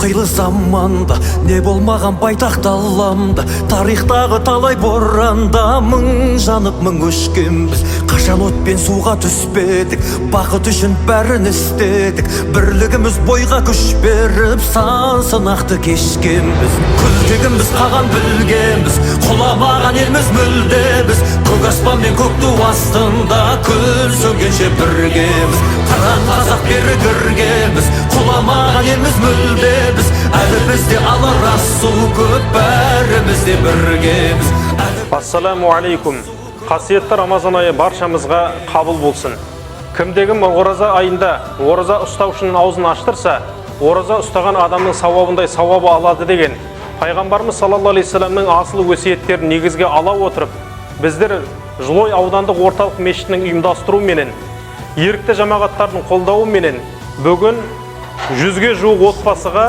қилы заманда не болмаған байтақ даламда, тарихтағы талай боранда мың жанып мың өшкенбіз. Қашан отпен суға түспедік, бақыт үшін бәрін істедік. Бірлігіміз бойға күш беріп сан сынақты кешкенбіз. Күлтегіміз қаған білгенбіз, құламаған елміз мүлде біз. Көк аспан мен көк ту астында күн сөнгенше біргеміз. Қыран қазақ бері кіргенбіз, құламаған елміз мүлде біз. Әлі бізде алар асу көп, бәрімізде біргеміз. Ассаламу алейкум. Қасиетті Рамазан айы баршамызға қабыл болсын. Кімдегім ораза айында ораза ұстау үшін аузын аштырса, ораза ұстаған адамның сауабындай сауабы алады деген пайғамбарымыз саллаллаху алейхи вассаламның асыл өсиеттерін негізге ала отырып, біздер Жылой аудандық орталық мешітінің ұйымдастыруменен, ерікті жамағаттардың қолдауыменен бүгін 100-ге жуық отбасыға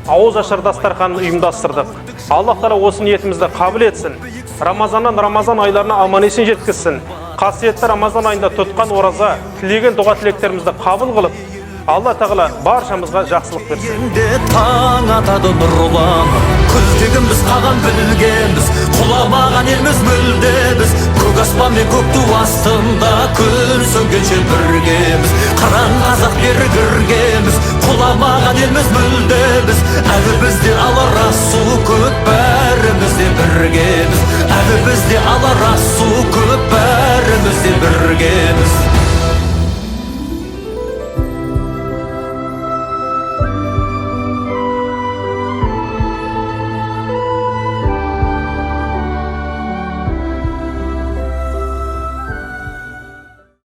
ауыз ашар дастарханын ұйымдастырдық. Аллах Тағала осы ниетімізді қабыл етсін. Рамазаннан Рамазан айларына аман-есен жеткізсін. Қасиетті Рамазан айында тұтқан ораза, тілеген дұға тілектерімізді қабыл қылып, Алла Тағала баршамызға жақсылық берсін. Таң атады нұрланып, күлтегіміз қаған білгенбіз, құламаған елміз мүлде біз. Көк аспан мен көк ту астында күн сөнгенше біргеміз. Қыран қазақ бері кіргенбіз, құламаған елміз мүлде біз. Әлі бізде алар асу көп, бәрімізде біргеміз. Әлі бізде алар асу көп, бәрімізде біргеміз.